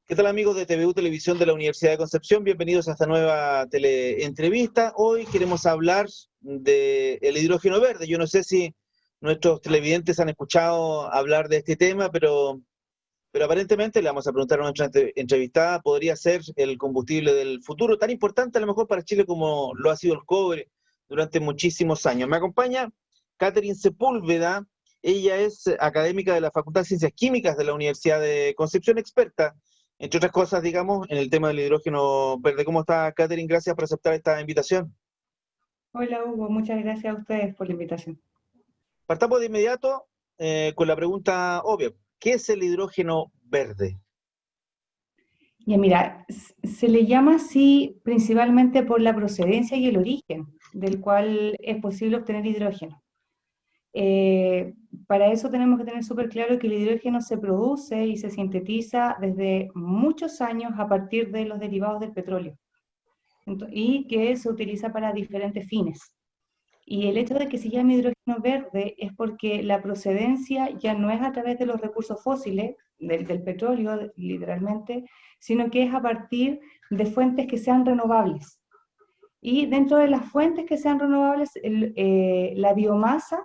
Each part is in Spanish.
¿Qué tal, amigos de TVU Televisión de la Universidad de Concepción? Bienvenidos a esta nueva teleentrevista. Hoy queremos hablar del hidrógeno verde. Yo no sé si nuestros televidentes han escuchado hablar de este tema, pero aparentemente le vamos a preguntar a nuestra entrevistada, podría ser el combustible del futuro, tan importante a lo mejor para Chile como lo ha sido el cobre durante muchísimos años. Me acompaña Catherine Sepúlveda. Ella es académica de la Facultad de Ciencias Químicas de la Universidad de Concepción, experta entre otras cosas, digamos, en el tema del hidrógeno verde. ¿Cómo está, Catherine? Gracias por aceptar esta invitación. Hola Hugo, muchas gracias a ustedes por la invitación. Partamos de inmediato con la pregunta obvia. ¿Qué es el hidrógeno verde? Ya mira, se le llama así principalmente por la procedencia y el origen del cual es posible obtener hidrógeno. Para eso tenemos que tener súper claro que el hidrógeno se produce y se sintetiza desde muchos años a partir de los derivados del petróleo y que se utiliza para diferentes fines. Y el hecho de que se llame hidrógeno verde es porque la procedencia ya no es a través de los recursos fósiles, del petróleo literalmente, sino que es a partir de fuentes que sean renovables. Y dentro de las fuentes que sean renovables, la biomasa,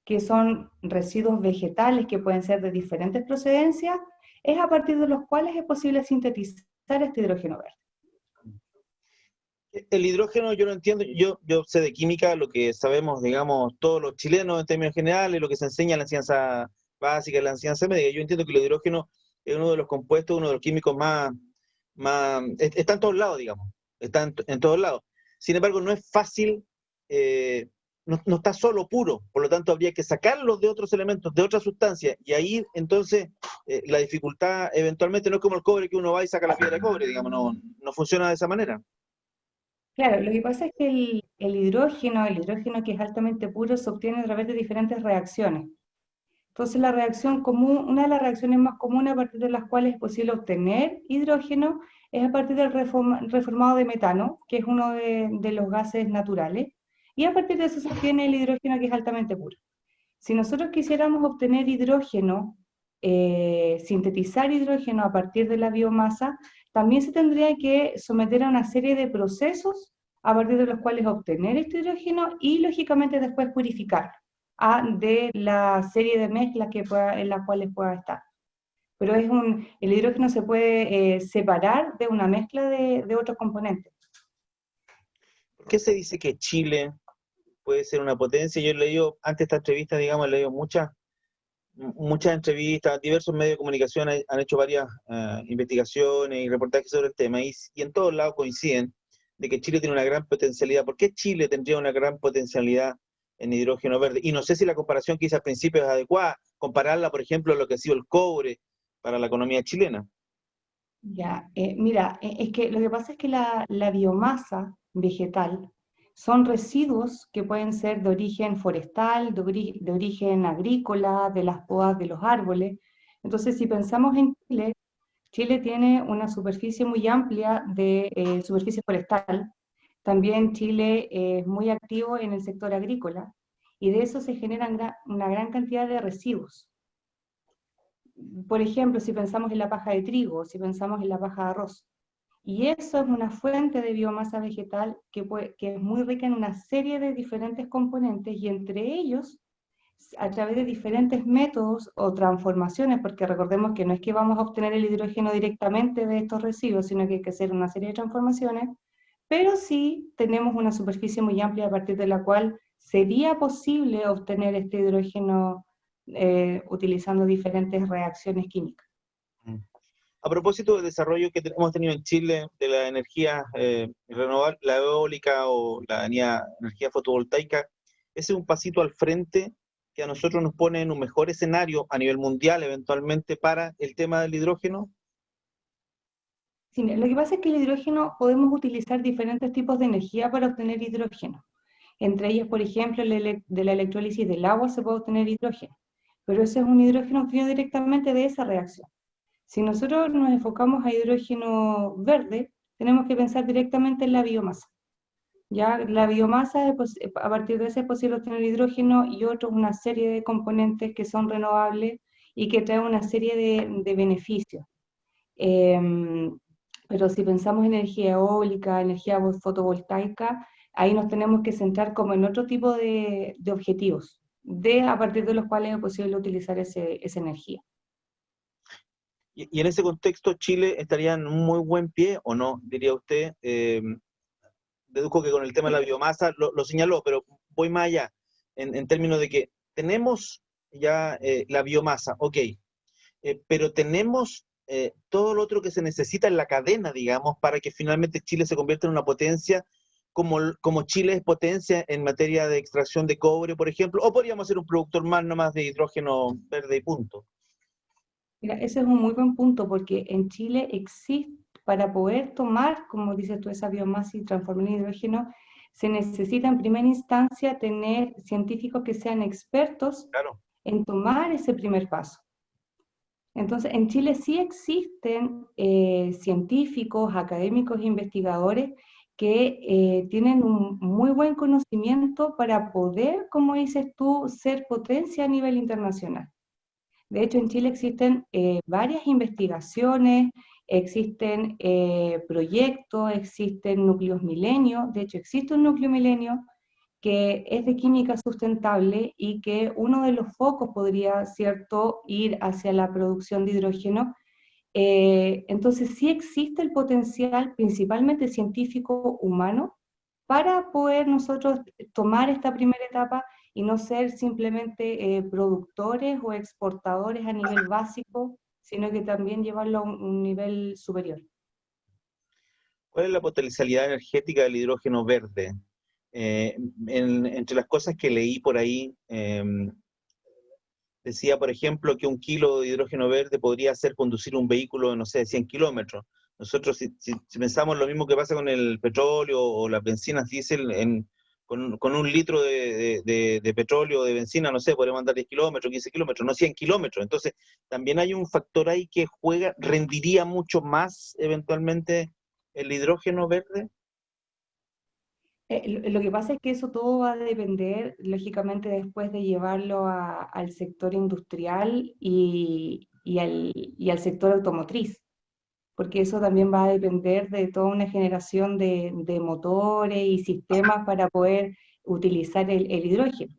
que son residuos vegetales que pueden ser de diferentes procedencias, es a partir de los cuales es posible sintetizar este hidrógeno verde. El hidrógeno, yo no entiendo, yo sé de química, lo que sabemos, digamos, todos los chilenos en términos generales, lo que se enseña en la enseñanza básica, en la enseñanza media. Yo entiendo que el hidrógeno es uno de los compuestos, uno de los químicos está en todos lados, digamos, está en todos lados. Sin embargo, no es fácil, no está solo puro, por lo tanto habría que sacarlo de otros elementos, de otras sustancias, y ahí entonces la dificultad eventualmente no es como el cobre que uno va y saca la piedra de cobre, digamos, no funciona de esa manera. Claro, lo que pasa es que el hidrógeno que es altamente puro, se obtiene a través de diferentes reacciones. Entonces, la reacción común, una de las reacciones más comunes a partir de las cuales es posible obtener hidrógeno es a partir del reformado de metano, que es uno de los gases naturales, y a partir de eso se obtiene el hidrógeno que es altamente puro. Si nosotros quisiéramos obtener hidrógeno, sintetizar hidrógeno a partir de la biomasa, también se tendría que someter a una serie de procesos a partir de los cuales obtener este hidrógeno y lógicamente después purificarlo de la serie de mezclas en las cuales pueda estar. Pero el hidrógeno se puede separar de una mezcla de otros componentes. ¿Por qué se dice que Chile puede ser una potencia? Yo he leído, antes de esta entrevista, digamos, he leído muchas entrevistas, diversos medios de comunicación han hecho varias investigaciones y reportajes sobre el tema, y en todos lados coinciden de que Chile tiene una gran potencialidad. ¿Por qué Chile tendría una gran potencialidad en hidrógeno verde? Y no sé si la comparación que hice al principio es adecuada, compararla, por ejemplo, a lo que ha sido el cobre para la economía chilena. Ya, mira, es que lo que pasa es que la biomasa vegetal son residuos que pueden ser de origen forestal, de origen agrícola, de las podas de los árboles. Entonces, si pensamos en Chile, Chile tiene una superficie muy amplia de superficie forestal. También Chile es muy activo en el sector agrícola y de eso se generan una gran cantidad de residuos. Por ejemplo, si pensamos en la paja de trigo, si pensamos en la paja de arroz. Y eso es una fuente de biomasa vegetal que es muy rica en una serie de diferentes componentes y entre ellos, a través de diferentes métodos o transformaciones, porque recordemos que no es que vamos a obtener el hidrógeno directamente de estos residuos, sino que hay que hacer una serie de transformaciones, pero sí tenemos una superficie muy amplia a partir de la cual sería posible obtener este hidrógeno utilizando diferentes reacciones químicas. A propósito del desarrollo que hemos tenido en Chile de la energía renovable, la eólica o la energía fotovoltaica, ese es un pasito al frente que a nosotros nos pone en un mejor escenario a nivel mundial eventualmente para el tema del hidrógeno. Sí, lo que pasa es que el hidrógeno podemos utilizar diferentes tipos de energía para obtener hidrógeno. Entre ellos, por ejemplo, de la electrólisis del agua se puede obtener hidrógeno, pero ese es un hidrógeno que viene directamente de esa reacción. Si nosotros nos enfocamos a hidrógeno verde, tenemos que pensar directamente en la biomasa. Ya la biomasa, a partir de ese es posible obtener hidrógeno y una serie de componentes que son renovables y que traen una serie de beneficios. Pero si pensamos en energía eólica, energía fotovoltaica, ahí nos tenemos que centrar como en otro tipo de objetivos, a partir de los cuales es posible utilizar esa energía. Y en ese contexto, ¿Chile estaría en un muy buen pie o no, diría usted? Deduzco que con el tema de la biomasa lo señaló, pero voy más allá, en términos de que tenemos ya la biomasa, ok, pero tenemos todo lo otro que se necesita en la cadena, digamos, para que finalmente Chile se convierta en una potencia, como Chile es potencia en materia de extracción de cobre, por ejemplo, o podríamos ser un productor más nomás de hidrógeno verde y punto. Mira, ese es un muy buen punto porque en Chile existe, para poder tomar, como dices tú, esa biomasa y transformar en hidrógeno, se necesita en primera instancia tener científicos que sean expertos Claro. en tomar ese primer paso. Entonces, en Chile sí existen científicos, académicos e investigadores que tienen un muy buen conocimiento para poder, como dices tú, ser potencia a nivel internacional. De hecho, en Chile existen varias investigaciones, existen proyectos, existen núcleos milenio. De hecho, existe un núcleo milenio que es de química sustentable y que uno de los focos podría, ¿cierto?, ir hacia la producción de hidrógeno. Entonces, sí existe el potencial, principalmente científico humano, para poder nosotros tomar esta primera etapa y no ser simplemente productores o exportadores a nivel básico, sino que también llevarlo a un nivel superior. ¿Cuál es la potencialidad energética del hidrógeno verde? Entre las cosas que leí por ahí, decía, por ejemplo, que 1 kilo de hidrógeno verde podría hacer conducir un vehículo, no sé, de 100 kilómetros. Nosotros, si pensamos lo mismo que pasa con el petróleo o las bencinas diésel, con 1 litro de petróleo o de benzina, no sé, podemos andar 10 kilómetros, 15 kilómetros, no 100 kilómetros. Entonces, también hay un factor ahí que juega, rendiría mucho más eventualmente el hidrógeno verde. Lo que pasa es que eso todo va a depender, lógicamente, después de llevarlo al sector industrial y al sector automotriz, porque eso también va a depender de toda una generación de motores y sistemas para poder utilizar el hidrógeno.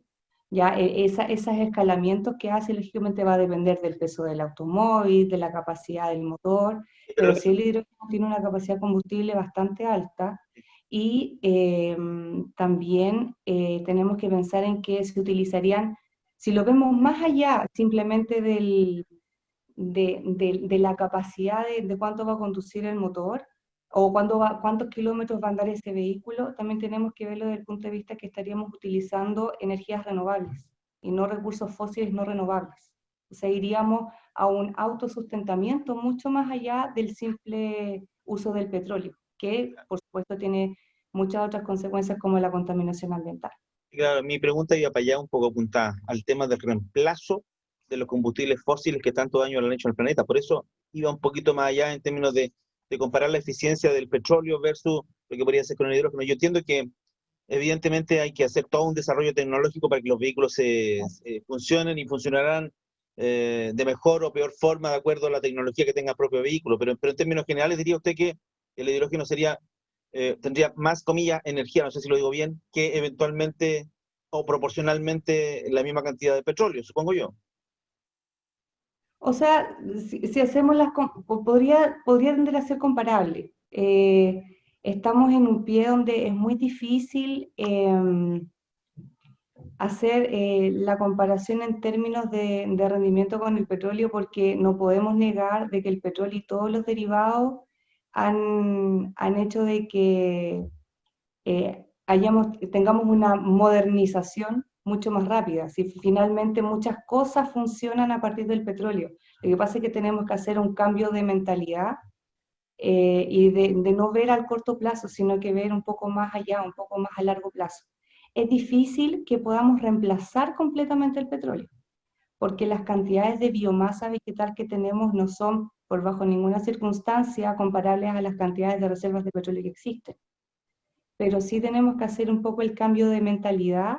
Ya esos escalamientos que hace, lógicamente, va a depender del peso del automóvil, de la capacidad del motor, Pero pero lo que, sí el hidrógeno tiene una capacidad combustible bastante alta y también tenemos que pensar en que se utilizarían, si lo vemos más allá simplemente de la capacidad de cuánto va a conducir el motor o cuántos kilómetros va a andar ese vehículo, también tenemos que verlo desde el punto de vista que estaríamos utilizando energías renovables y no recursos fósiles no renovables. O sea, iríamos a un autosustentamiento mucho más allá del simple uso del petróleo, que por supuesto tiene muchas otras consecuencias como la contaminación ambiental. claro, mi pregunta iba para allá un poco apuntada al tema del reemplazo de los combustibles fósiles que tanto daño le han hecho al planeta. Por eso iba un poquito más allá en términos de comparar la eficiencia del petróleo versus lo que podría hacer con el hidrógeno. Yo entiendo que evidentemente hay que hacer todo un desarrollo tecnológico para que los vehículos se funcionen y funcionarán de mejor o peor forma de acuerdo a la tecnología que tenga el propio vehículo. Pero en términos generales diría usted que el hidrógeno tendría más, comillas, energía, no sé si lo digo bien, que eventualmente o proporcionalmente la misma cantidad de petróleo, supongo yo. O sea, si hacemos podría tender a ser comparable. Estamos en un pie donde es muy difícil hacer la comparación en términos de rendimiento con el petróleo porque no podemos negar de que el petróleo y todos los derivados han hecho de que tengamos una modernización mucho más rápida. Si finalmente muchas cosas funcionan a partir del petróleo. Lo que pasa es que tenemos que hacer un cambio de mentalidad y de no ver al corto plazo, sino que ver un poco más allá, un poco más a largo plazo. Es difícil que podamos reemplazar completamente el petróleo, porque las cantidades de biomasa vegetal que tenemos no son, por bajo ninguna circunstancia, comparables a las cantidades de reservas de petróleo que existen. Pero sí tenemos que hacer un poco el cambio de mentalidad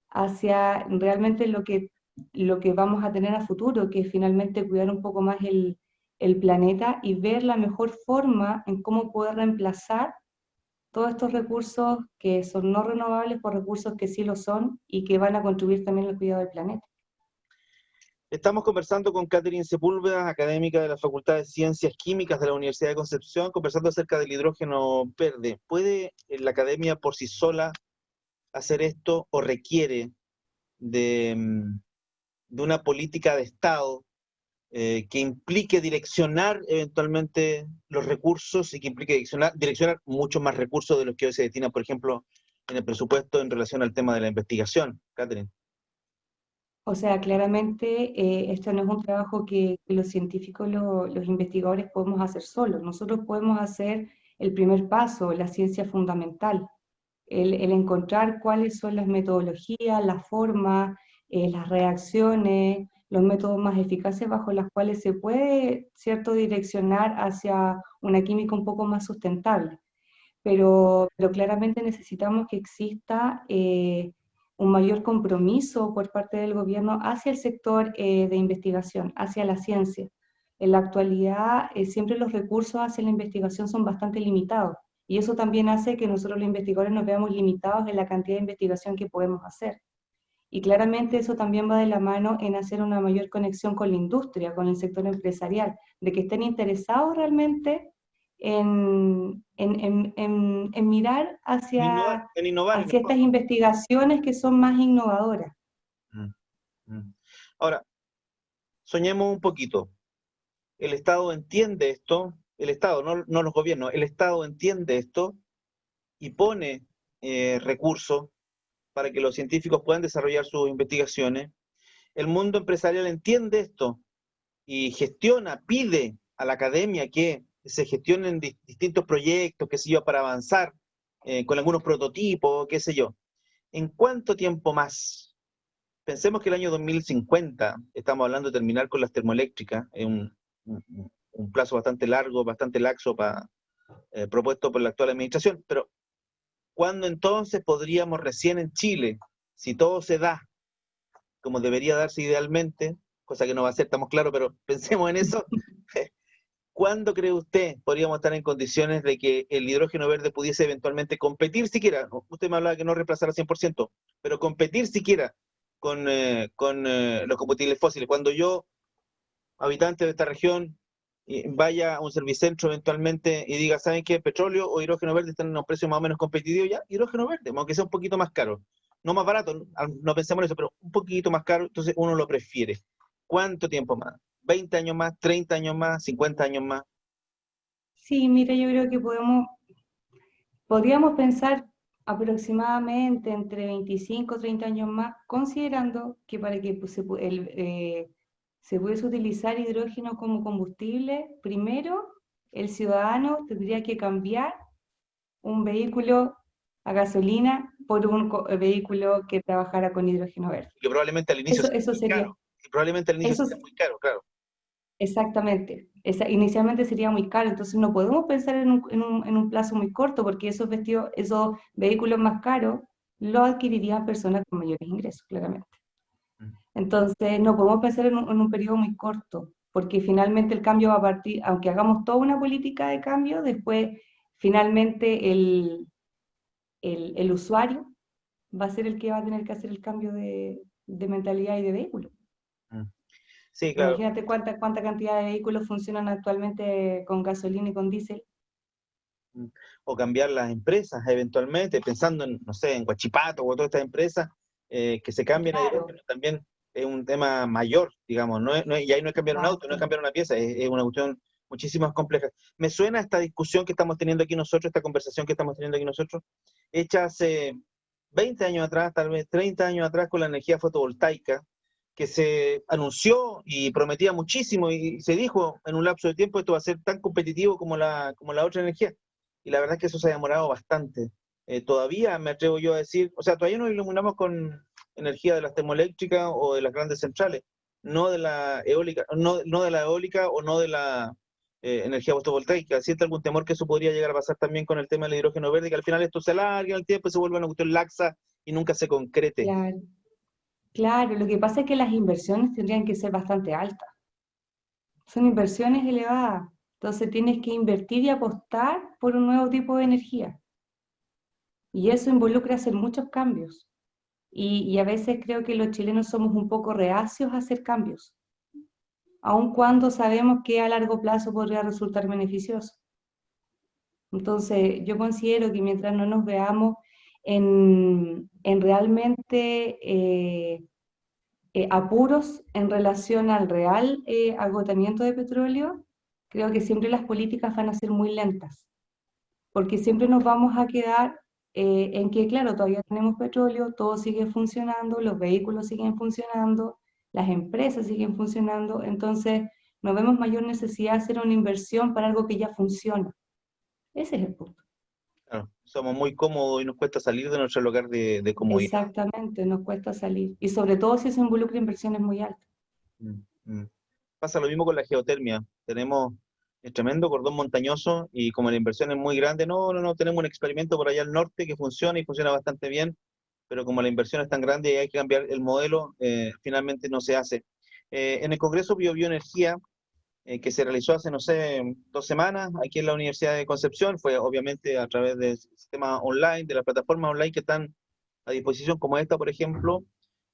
hacia realmente lo que vamos a tener a futuro, que es finalmente cuidar un poco más el planeta y ver la mejor forma en cómo poder reemplazar todos estos recursos que son no renovables por recursos que sí lo son y que van a contribuir también al cuidado del planeta. Estamos conversando con Catherine Sepúlveda, académica de la Facultad de Ciencias Químicas de la Universidad de Concepción, conversando acerca del hidrógeno verde. ¿Puede la academia por sí sola hacer esto o requiere de una política de Estado que implique direccionar eventualmente los recursos y que implique direccionar muchos más recursos de los que hoy se destinan, por ejemplo, en el presupuesto en relación al tema de la investigación? Catherine. O sea, claramente esto no es un trabajo que los científicos, los investigadores podemos hacer solos. Nosotros podemos hacer el primer paso, la ciencia fundamental, el encontrar cuáles son las metodologías, las formas, las reacciones, los métodos más eficaces bajo los cuales se puede, cierto, direccionar hacia una química un poco más sustentable. Pero claramente necesitamos que exista un mayor compromiso por parte del gobierno hacia el sector de investigación, hacia la ciencia. En la actualidad, siempre los recursos hacia la investigación son bastante limitados, y eso también hace que nosotros los investigadores nos veamos limitados en la cantidad de investigación que podemos hacer. Y claramente eso también va de la mano en hacer una mayor conexión con la industria, con el sector empresarial, de que estén interesados realmente en mirar En innovar en el hacia estas fondo. investigaciones que son más innovadoras. Mm, mm. Ahora, soñemos un poquito. El Estado entiende esto, el Estado, no los gobiernos, el Estado entiende esto y pone recursos para que los científicos puedan desarrollar sus investigaciones. El mundo empresarial entiende esto y gestiona, pide a la academia que se gestionen distintos proyectos, qué sé yo, para avanzar con algunos prototipos, qué sé yo. ¿En cuánto tiempo más? Pensemos que el año 2050, estamos hablando de terminar con las termoeléctricas, es un plazo bastante largo, bastante laxo propuesto por la actual administración, pero ¿cuándo entonces podríamos recién en Chile, si todo se da como debería darse idealmente, cosa que no va a ser, estamos claros, pero pensemos en eso, ¿cuándo cree usted podríamos estar en condiciones de que el hidrógeno verde pudiese eventualmente competir siquiera? Usted me hablaba que no reemplazar al 100%, pero competir siquiera con los combustibles fósiles. Cuando yo, habitante de esta región, vaya a un servicentro eventualmente y diga, ¿saben qué? Petróleo o hidrógeno verde están en unos precios más o menos competitivos, ya, hidrógeno verde, aunque sea un poquito más caro. No más barato, no pensemos en eso, pero un poquito más caro, entonces uno lo prefiere. ¿Cuánto tiempo más? ¿20 años más? ¿30 años más? ¿50 años más? Sí, mira, yo creo que podríamos pensar aproximadamente entre 25 o 30 años más, considerando que para que pues, se pudiese utilizar hidrógeno como combustible, primero el ciudadano tendría que cambiar un vehículo a gasolina por un vehículo que trabajara con hidrógeno verde. Que probablemente al inicio Eso, sea eso muy sería, caro. Y probablemente al inicio eso sea muy caro, claro. exactamente. Inicialmente sería muy caro, entonces no podemos pensar en un plazo muy corto, porque esos vehículos más caros los adquirirían personas con mayores ingresos, claramente. Mm. Entonces no podemos pensar en un periodo muy corto, porque finalmente el cambio va a partir, aunque hagamos toda una política de cambio, después finalmente el usuario va a ser el que va a tener que hacer el cambio de mentalidad y de vehículo. Mm. Sí, claro. Imagínate cuánta cantidad de vehículos funcionan actualmente con gasolina y con diésel. Mm. O cambiar las empresas eventualmente, pensando en, no sé, en Huachipato o todas estas empresas que se cambien a Claro, hidrógeno, también es un tema mayor, digamos, y ahí no es cambiar un auto, no es exacto. cambiar una pieza, es una cuestión muchísimo más compleja. Me suena esta discusión que estamos teniendo aquí nosotros, esta conversación que estamos teniendo aquí nosotros, hecha hace 20 años atrás, tal vez 30 años atrás, con la energía fotovoltaica, que se anunció y prometía muchísimo y se dijo en un lapso de tiempo esto va a ser tan competitivo como la otra energía. Y la verdad es que eso se ha demorado bastante. Todavía me atrevo yo a decir, o sea, todavía nos iluminamos con energía de las termoeléctricas o de las grandes centrales, no de la eólica, no de la eólica o no de la energía fotovoltaica. ¿Siente algún temor que eso podría llegar a pasar también con el tema del hidrógeno verde, que al final esto se alargue en el tiempo y se vuelve una cuestión laxa y nunca se concrete? Claro, claro. Lo que pasa es que las inversiones tendrían que ser bastante altas. son inversiones elevadas. Entonces tienes que invertir y apostar por un nuevo tipo de energía. Y eso involucra hacer muchos cambios. Y a veces creo que los chilenos somos un poco reacios a hacer cambios, aun cuando sabemos que a largo plazo podría resultar beneficioso. Entonces, yo considero que mientras no nos veamos en realmente apuros en relación al real agotamiento de petróleo, creo que siempre las políticas van a ser muy lentas, porque siempre nos vamos a quedar en que, claro, todavía tenemos petróleo, todo sigue funcionando, los vehículos siguen funcionando, las empresas siguen funcionando, entonces no vemos mayor necesidad de hacer una inversión para algo que ya funciona. Ese es el punto. Claro, somos muy cómodos y nos cuesta salir de nuestro lugar de comodidad. Exactamente, nos cuesta salir. Y sobre todo si se involucra inversiones muy altas. Mm, mm. Pasa lo mismo con la geotermia. Tenemos el tremendo cordón montañoso y como la inversión es muy grande, no, tenemos un experimento por allá al norte que funciona y funciona bastante bien, pero como la inversión es tan grande y hay que cambiar el modelo, finalmente no se hace. En el Congreso Bioenergía, que se realizó hace, no sé, 2 semanas aquí en la Universidad de Concepción, fue obviamente a través del sistema online, de las plataformas online que están a disposición como esta, por ejemplo,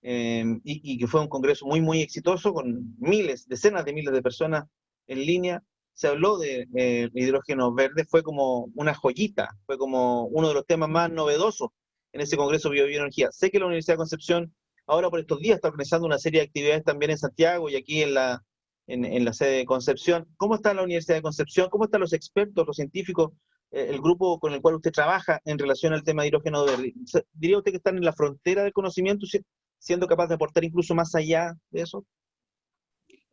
y que fue un congreso muy exitoso con miles, decenas de miles de personas en línea. Se habló de hidrógeno verde, fue como una joyita, fue como uno de los temas más novedosos en ese congreso Bioenergía. Sé que la Universidad de Concepción ahora por estos días está organizando una serie de actividades también en Santiago y aquí en la sede de Concepción. ¿Cómo está la Universidad de Concepción? ¿Cómo están los expertos, los científicos, el grupo con el cual usted trabaja en relación al tema de hidrógeno verde? ¿Diría usted que están en la frontera del conocimiento, siendo capaz de aportar incluso más allá de eso?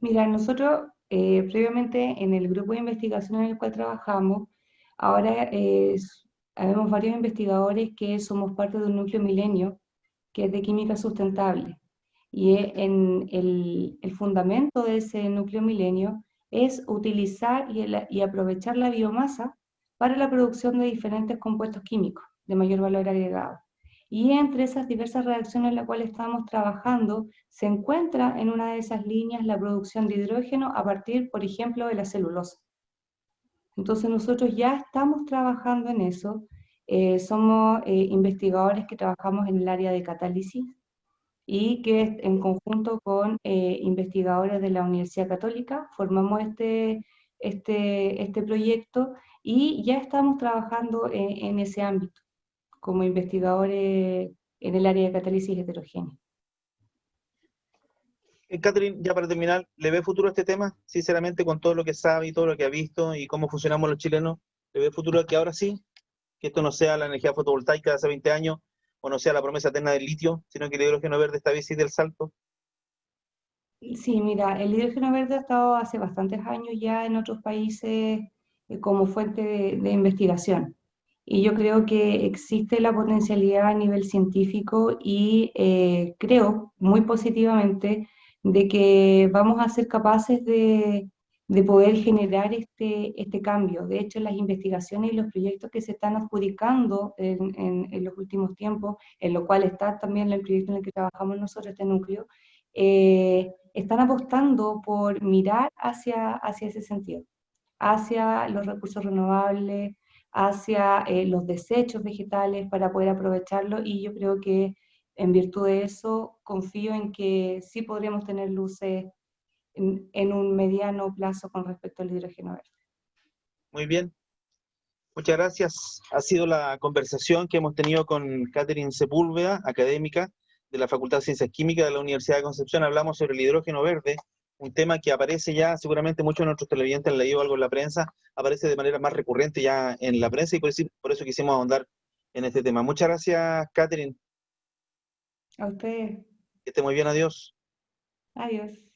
Mira, nosotros previamente en el grupo de investigación en el cual trabajamos, ahora habemos varios investigadores que somos parte de un núcleo milenio que es de química sustentable. Y el fundamento de ese núcleo milenio es utilizar y aprovechar la biomasa para la producción de diferentes compuestos químicos de mayor valor agregado. Y entre esas diversas reacciones en las cuales estamos trabajando, se encuentra en una de esas líneas la producción de hidrógeno a partir, por ejemplo, de la celulosa. Entonces nosotros ya estamos trabajando en eso. Somos investigadores que trabajamos en el área de catálisis y que en conjunto con investigadores de la Universidad Católica formamos este proyecto y ya estamos trabajando en ese ámbito como investigadores en el área de catálisis heterogénea. Catherine, ya para terminar, ¿le ve futuro a este tema? Sinceramente, con todo lo que sabe y todo lo que ha visto y cómo funcionamos los chilenos, ¿le ve futuro a que ahora sí, que esto no sea la energía fotovoltaica de hace 20 años o no sea la promesa eterna del litio, sino que el hidrógeno verde esta vez sí del salto? Sí, mira, el hidrógeno verde ha estado hace bastantes años ya en otros países como fuente de investigación. Y yo creo que existe la potencialidad a nivel científico y creo muy positivamente de que vamos a ser capaces de poder generar este cambio. De hecho, las investigaciones y los proyectos que se están adjudicando en los últimos tiempos, en lo cual está también el proyecto en el que trabajamos nosotros, este núcleo, están apostando por mirar hacia ese sentido, hacia los recursos renovables, hacia los desechos vegetales para poder aprovecharlo y yo creo que en virtud de eso confío en que sí podríamos tener luces en un mediano plazo con respecto al hidrógeno verde. Muy bien, muchas gracias. Ha sido la conversación que hemos tenido con Catherine Sepúlveda, académica de la Facultad de Ciencias Químicas de la Universidad de Concepción. Hablamos sobre el hidrógeno verde, un tema que aparece ya, seguramente muchos de nuestros televidentes han leído algo en la prensa, aparece de manera más recurrente ya en la prensa y por eso quisimos ahondar en este tema. Muchas gracias, Catherine. A ustedes, Que esté muy bien, adiós. adiós.